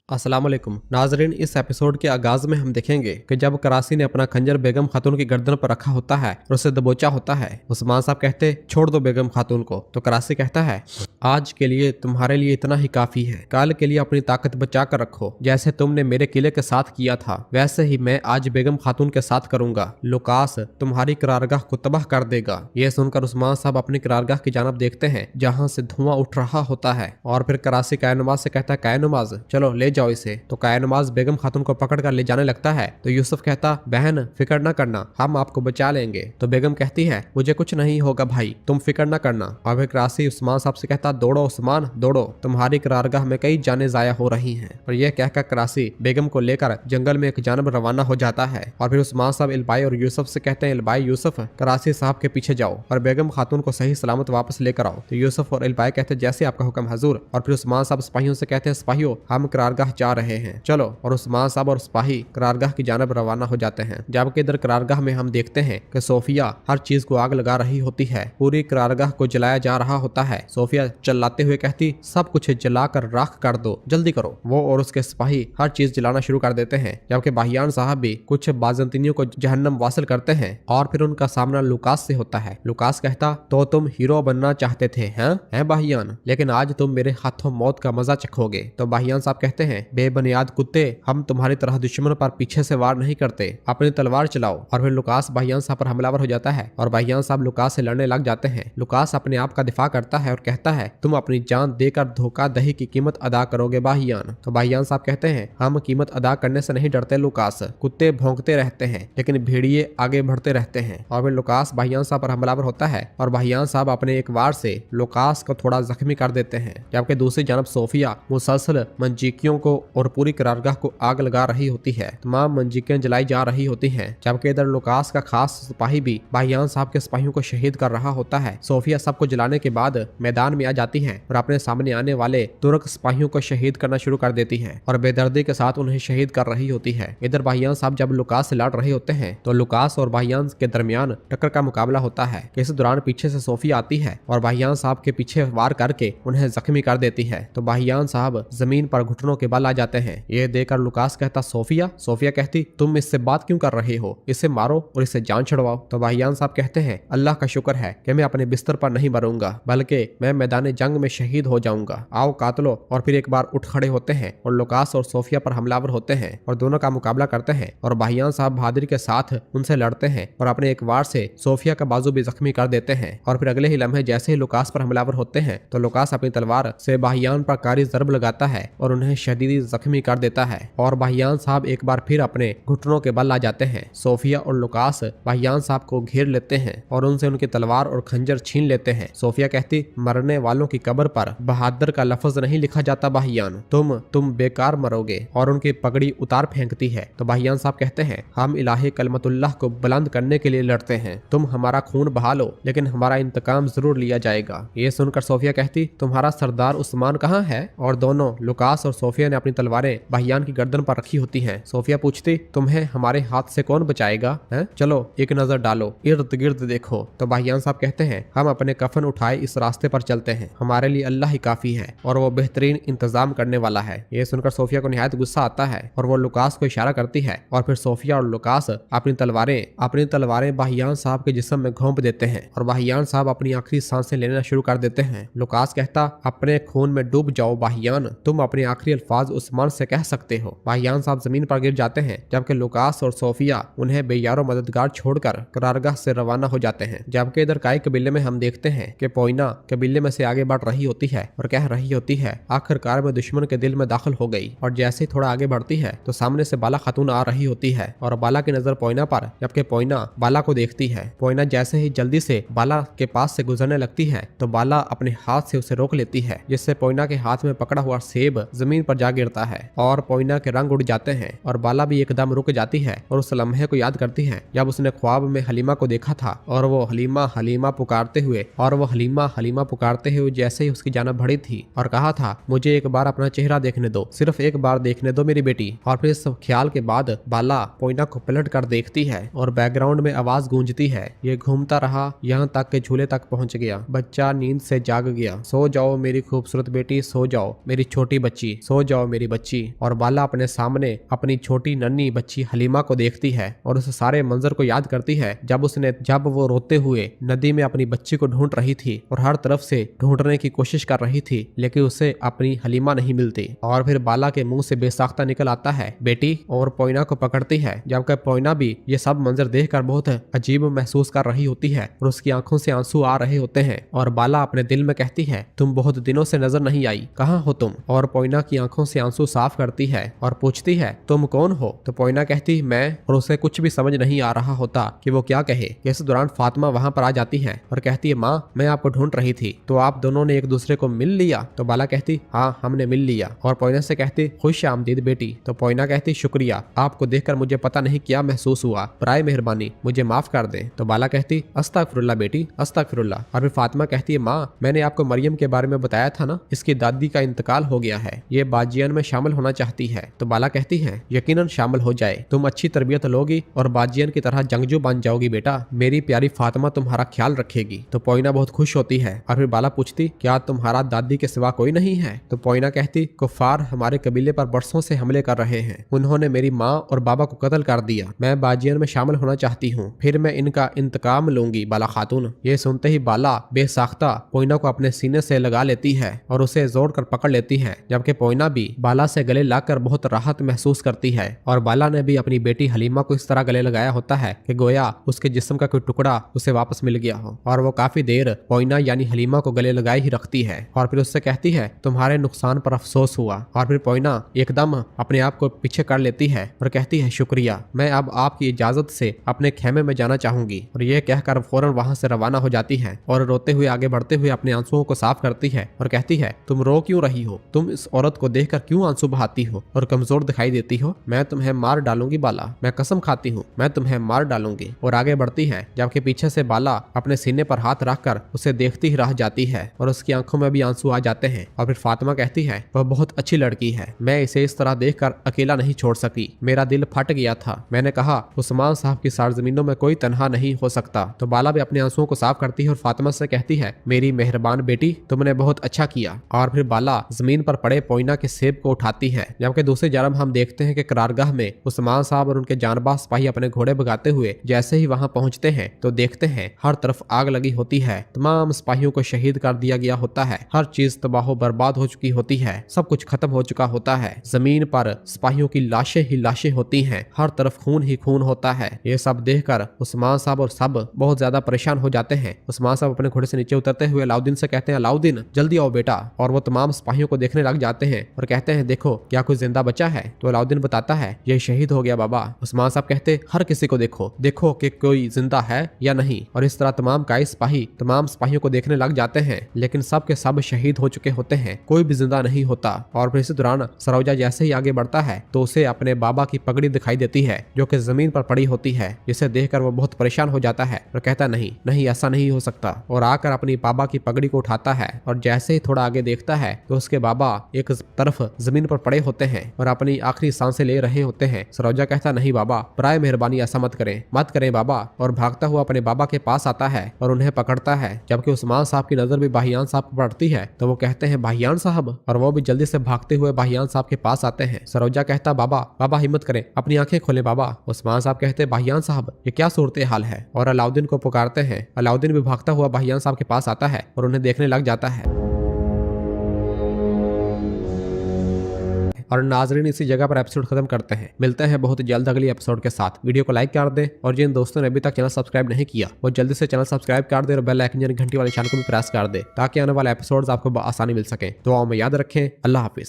अस्सलाम वालेकुम नाजरीन। इस एपिसोड के आगाज में हम देखेंगे कि जब करासी ने अपना खंजर बेगम खातून की गर्दन पर रखा होता है और उसे दबोचा होता है, उस्मान साहब कहते छोड़ दो बेगम खातून को, तो करासी कहता है आज के लिए तुम्हारे लिए इतना ही काफी है, कल के लिए अपनी ताकत बचा कर रखो। जैसे तुमने मेरे किले के साथ किया था वैसे ही मैं आज बेगम खातून के साथ करूंगा। लुकास तुम्हारी करारगाह को तबाह कर देगा। यह सुनकर उस्मान साहब अपनी करारगाह की जानब देखते हैं जहाँ से धुआं उठ रहा होता है और फिर करासी कायनुमाज से कहता है कायनुमाज चलो ले जाओ इसे। तो कायनुमाज बेगम खातून को पकड़ कर ले जाने लगता है तो यूसुफ कहता बहन फिक्र न करना, हम आपको बचा लेंगे। तो बेगम कहती है मुझे कुछ नहीं होगा भाई, तुम फिक्र न करना। और फिर करासी उस्मान साहब से कहता दौड़ो उस्मान दौड़ो, तुम्हारी करारगाह में कई जाने जाया हो रही हैं। और यह कहकर करासी बेगम को लेकर जंगल में एक जानब रवाना हो जाता है। और फिर उस्मान साहब इलबाई और यूसुफ से कहते हैं इलबाई यूसुफ करासी साहब के पीछे जाओ और बेगम खातून को सही सलामत वापस लेकर आओ। तो यूसुफ और इलबाई कहते हैं जैसे आपका हुक्म हजूर। और फिर उस्मान साहब सिपाहियों से कहते हैं सिपाहियों हम करारगाह जा रहे हैं चलो। और उस्मान साहब और सिपाही करारगाह की जानब रवाना हो जाते हैं। जबकि इधर करारगाह में हम देखते हैं कि सोफिया हर चीज को आग लगा रही होती है, पूरी करारगाह को जलाया जा रहा होता है। सोफिया चिल्लाते हुए कहती सब कुछ जलाकर राख कर दो, जल्दी करो। वो और उसके सिपाही हर चीज जलाना शुरू कर देते हैं। जबकि बाहियान साहब भी कुछ बाजंतीनियों को जहन्नम वासिल करते हैं और फिर उनका सामना लुकास से होता है। लुकास कहता तो तुम हीरो बनना चाहते थे हैं बाहियान, लेकिन आज तुम मेरे हाथों मौत का मजा चखोगे। तो बाहियान साहब कहते हैं बेबुनियाद कुत्ते, हम तुम्हारी तरह दुश्मन पर पीछे से वार नहीं करते, अपनी तलवार चलाओ। और फिर लुकास बाहियान साहब पर हमलावर हो जाता है और बाहियान साहब लुकास से लड़ने लग जाते हैं। लुकास अपने आप का दिफा करता है और कहता है तुम अपनी जान देकर धोखा दही की कीमत अदा करोगे बाहियान। तो बाहियान साहब कहते हैं हम कीमत अदा करने से नहीं डरते लुकास, कुत्ते भौंकते रहते हैं लेकिन भेड़िए आगे बढ़ते रहते हैं। और फिर लुकास बाहियान साहब पर हमलावर होता है और बाहियान साहब अपने एक वार से लुकास को थोड़ा जख्मी कर देते हैं। जबकि दूसरी जानब सोफिया मुसलसल मंजीकियों को और पूरी करारगाह को आग लगा रही होती है, तमाम मंजीकें जलाई जा रही होती हैं। जबकि इधर लुकास का खास सिपाही भी बाहियान साहब के सिपाहियों को शहीद कर रहा होता है। सोफिया सबको जलाने के बाद मैदान में आ जाती है और अपने सामने आने वाले तुर्क सिपाहियों को शहीद करना शुरू कर देती है और बेदर्दी के साथ उन्हें शहीद कर रही होती है। इधर बाहियान साहब जब लुकास से लड़ रहे होते हैं तो लुकास और बाहियान के दरमियान टक्कर का मुकाबला होता है। इस दौरान पीछे से सोफिया आती है और बाहियान साहब के पीछे वार करके उन्हें जख्मी कर देती है। तो बाहियान साहब जमीन पर घुटनों के बल आ जाते हैं। ये देखकर लुकास कहता सोफिया। सोफिया कहती तुम इससे बात क्यों कर रहे हो, इसे मारो और इसे जान छुड़वाओ। तो बाहियान साहब कहते हैं अल्लाह का शुक्र है कि मैं अपने बिस्तर पर नहीं मरूंगा बल्कि मैं मैदान जंग में शहीद हो जाऊंगा, आओ कातलो। और फिर एक बार उठ खड़े होते हैं और लुकास और सोफिया पर हमलावर होते हैं और दोनों का मुकाबला करते हैं। और बाहियान साहब बहादुरी के साथ उनसे लड़ते हैं और अपने एक वार से सोफिया का बाजू भी जख्मी कर देते हैं। और फिर अगले ही लम्हे जैसे ही लुकास पर हमलावर होते हैं तो लुकास अपनी तलवार से बाहियान पर कारी जरब लगाता है और उन्हें शदीद जख्मी कर देता है। और बाहियान साहब एक बार फिर अपने घुटनों के बल आ जाते हैं। सोफिया और लुकास बाहियान साहब को घेर लेते हैं और उनसे उनकी तलवार और खंजर छीन लेते हैं। सोफिया कहती मरने वालों की कब्र पर बहादुर का लफ्ज नहीं लिखा जाता बाहियान, तुम बेकार मरोगे। और उनकी पगड़ी उतार फेंकती है। तो बाहियान साहब कहते हैं हम इलाही कलमतुल्लाह को बुलंद करने के लिए लड़ते हैं, तुम हमारा खून बहा लो लेकिन हमारा इंतकाम जरूर लिया जाएगा। ये सुनकर सोफिया कहती तुम्हारा सरदार उस्मान कहाँ है। और दोनों लुकास और सोफिया ने अपनी तलवारें बाहियान की गर्दन पर रखी होती हैं। सोफिया पूछती तुम्हें हमारे हाथ से कौन बचाएगा है, चलो एक नजर डालो, इर्द गिर्द देखो। तो बाहियान साहब कहते हैं हम अपने कफन उठाए इस रास्ते पर चलते हैं, हमारे लिए अल्लाह ही काफी है और वो बेहतरीन इंतजाम करने वाला है। ये सुनकर सोफिया को निहायत गुस्सा आता है और वो लुकास को इशारा करती है और फिर सोफिया और लुकास अपनी तलवारें बाहियान साहब के जिस्म में घोंप देते हैं और बाहियान साहब अपनी आखिरी सांसें लेना शुरू कर देते हैं। लुकास कहता अपने खून में डूब जाओ बाहियान, तुम अपने आखिरी अल्फाज उस्मान से कह सकते हो। बाहियान साहब जमीन पर गिर जाते हैं जबकि लुकास और सोफिया उन्हें बेयारो मददगार छोड़कर करारगाह से रवाना हो जाते हैं। जबकि इधर काई कबीले में हम देखते हैं कि पोइना कबीले में से आगे बढ़ रही होती है और कह रही होती है आखिरकार में दुश्मन के दिल में दाखिल हो गई। और जैसे ही थोड़ा आगे बढ़ती है तो सामने से बाला खातून आ रही होती है और बाला की नजर पोइना पर, जबकि पोइना बाला को देखती है। पोइना जैसे ही जल्दी से बाला के पास से गुजरने लगती है तो बाला अपने हाथ से उसे रोक लेती है, जिससे पोइना के हाथ में पकड़ा हुआ सेब जमीन पर जा गिरता है और पोइना के रंग उड़ जाते हैं और बाला भी एकदम रुक जाती है और उस लम्हे को याद करती है जब उसने ख्वाब में हलीमा को देखा था और वो हलीमा हलीमा पुकारते हुए जैसे ही उसकी जान बढ़ी थी और कहा था मुझे एक बार अपना चेहरा देखने दो, सिर्फ एक बार देखने दो मेरी बेटी। और फिर इस ख्याल के बाद बाला पोइना को पलट कर देखती है और बैकग्राउंड में आवाज गूंजती है ये घूमता रहा यहाँ तक के झूले तक पहुँच गया, बच्चा नींद से जाग गया, सो जाओ मेरी खूबसूरत बेटी, सो जाओ मेरी छोटी बच्ची, सो जाओ जाओ मेरी बच्ची। और बाला अपने सामने अपनी छोटी नन्ही बच्ची हलीमा को देखती है और उस सारे मंजर को याद करती है जब वो रोते हुए नदी में अपनी बच्ची को ढूंढ रही थी और हर तरफ से ढूंढने की कोशिश कर रही थी, लेकिन उसे अपनी हलीमा नहीं मिलती। और फिर बाला के मुंह से बेसाख्ता निकल आता है बेटी, और पोइना को पकड़ती है, जबकि पोइना भी ये सब मंजर देखकर बहुत अजीब महसूस कर रही होती है और उसकी आंखों से आंसू आ रहे होते हैं। और बाला अपने दिल में कहती है तुम बहुत दिनों से नजर नहीं आई, कहाँ हो तुम। और पोइना की आंखों से आंसू साफ करती है और पूछती है तुम कौन हो। तो पोइना कहती मैं, और उसे कुछ भी समझ नहीं आ रहा होता कि वो क्या कहे। इस दौरान फातिमा वहां पर आ जाती है और कहती है माँ मैं आपको ढूंढ रही थी, तो आप दोनों ने एक दूसरे को मिल लिया। तो बाला कहती हाँ हमने मिल लिया। और पोइना से कहती खुश आमदीद बेटी। तो पोइना कहती शुक्रिया, आपको देखकर मुझे पता नहीं क्या महसूस हुआ, बराए मेहरबानी मुझे माफ कर दें। तो बाला कहती अस्तगफिरुल्लाह बेटी अस्तगफिरुल्लाह। और फिर फातिमा कहती है माँ मैंने आपको मरियम के बारे में बताया था ना, इसकी दादी का इंतकाल हो गया है, ये बाजियान में शामिल होना चाहती है। तो बाला कहती है यकीनन शामिल हो जाए, तुम अच्छी तरबियत लोगी और बाजियान की तरह जंगजू बन जाओगी बेटा, मेरी प्यारी फातिमा तुम्हारा ख्याल रखेगी। तो पोइना बहुत खुश होती है। और फिर बाला पूछती क्या तुम्हारा दादी के सिवा कोई नहीं है। तो पोइना कहती कुफार हमारे कबीले पर बरसों से हमले कर रहे हैं, उन्होंने मेरी माँ और बाबा को कत्ल कर दिया, मैं बाजियान में शामिल होना चाहती हूँ, फिर मैं इनका इंतकाम लूंगी बाला खातून। ये सुनते ही बाला बेसाख्ता पोइना को अपने सीने से लगा लेती है और उसे जोड़ कर पकड़ लेती है, जबकि पोइना भी बाला से गले लगाकर बहुत राहत महसूस करती है। और बाला ने भी अपनी बेटी हलीमा को इस तरह गले लगाया होता है कि गोया उसके जिस्म का कोई टुकड़ा उसे वापस मिल गया हो। और वो काफी देर पोइना यानी हलीमा को गले लगाए ही रखती है और फिर उससे कहती है तुम्हारे नुकसान पर अफसोस हुआ। और फिर पोइना एकदम अपने आप को पीछे कर लेती है और कहती है शुक्रिया, मैं अब आपकी इजाजत से अपने खेमे में जाना चाहूंगी। और ये कहकर फौरन वहां से रवाना हो जाती है और रोते हुए आगे बढ़ते हुए अपने आंसुओं को साफ करती है और कहती है तुम रो क्यों रही हो, तुम इस औरत को देखकर क्यों आंसू बहाती हो और कमजोर दिखाई देती हो, मैं तुम्हें मार डालूंगी बाला, मैं कसम खाती हूँ मैं तुम्हें मार डालूंगी। और आगे बढ़ती है, जबकि पीछे से बाला अपने सीने पर हाथ रखकर उसे देखती ही रह जाती है और उसकी आंखों में भी आंसू आ जाते हैं। और फिर फातिमा कहती है वह बहुत अच्छी लड़की है, मैं इसे इस तरह देखकर अकेला नहीं छोड़ सकी, मेरा दिल फट गया था, मैंने कहा उस्मान साहब की सरजमीनों में कोई तन्हा नहीं हो सकता। तो बाला भी अपने आंसुओं को साफ करती है और फातिमा से कहती है मेरी मेहरबान बेटी तुमने बहुत अच्छा किया। और फिर बाला जमीन पर पड़े पोइना के सेब को उठाती है, जबकि दूसरी जानब हम देखते हैं कि करारगाह में उस्मान साहब और उनके जानबाज सिपाही अपने घोड़े भगाते हुए जैसे ही वहां पहुंचते हैं तो देखते हैं हर तरफ आग लगी होती है, तमाम सिपाहियों को शहीद कर दिया गया होता है, हर चीज तबाह बर्बाद हो चुकी होती है, सब कुछ खत्म हो चुका होता है, जमीन पर सिपाहियों की लाशें ही लाशें होती हैं, हर तरफ खून ही खून होता है। ये सब देखकर उस्मान साहब और सब बहुत ज्यादा परेशान हो जाते हैं। उस्मान साहब अपने घोड़े से नीचे उतरते हुए अलाउद्दीन से कहते हैं अलाउद्दीन जल्दी आओ बेटा। और वो तमाम सिपाहियों को देखने लग जाते हैं और कहते हैं देखो क्या कोई जिंदा बचा है। तो अलाउद्दीन बताता है ये शहीद हो गया बाबा। उस्मान साहब कहते हर किसी को देखो देखो कि कोई जिंदा है या नहीं। और इस तरह तमाम काई सिपाही तमाम सिपाहियों को देखने लग जाते हैं, लेकिन सब के सब शहीद हो चुके होते हैं, कोई भी जिंदा नहीं होता। और फिर इसी दौरान सरोजा जैसे ही आगे बढ़ता है तो उसे अपने बाबा की पगड़ी दिखाई देती है जो कि जमीन पर पड़ी होती है, जिसे देखकर वो बहुत परेशान हो जाता है और कहता नहीं नहीं ऐसा नहीं हो सकता। और आकर अपनी बाबा की पगड़ी को उठाता है और जैसे ही थोड़ा आगे देखता है तो उसके बाबा एक तरफ जमीन पर पड़े होते हैं और अपनी आखिरी सांसें ले रहे होते हैं। सरोजा कहता नहीं बाबा बराए मेहरबानी ऐसा मत करें बाबा। और भागता हुआ अपने बाबा के पास आता है और उन्हें पकड़ता है, जबकि उस्मान साहब की नजर भी बाहियान साहब पर पड़ती है तो वो कहते हैं बाहियान साहब, और वो भी जल्दी से भागते हुए बाहियान साहब के पास आते हैं। सरोजा कहता बाबा हिम्मत करें, अपनी आंखें खोले बाबा। उस्मान साहब कहते बाहियान साहब ये क्या सूरत हाल है, और अलाउद्दीन को पुकारते हैं। अलाउद्दीन भी भागता हुआ बाहियान साहब के पास आता है और उन्हें देखने लग जाता है। और नाजरीन इसी जगह पर एपिसोड खत्म करते हैं, मिलते हैं बहुत जल्द अगली एपिसोड के साथ। वीडियो को लाइक कर दें और जिन दोस्तों ने अभी तक चैनल सब्सक्राइब नहीं किया वो जल्दी से चैनल सब्सक्राइब कर दे और बेल आइकन यानी घंटी वाले निशान को भी प्रेस कर दे ताकि आने वाले एपिसोड्स आपको आसानी मिल सके। दुआओं में याद रखें। अल्लाह हाफिज।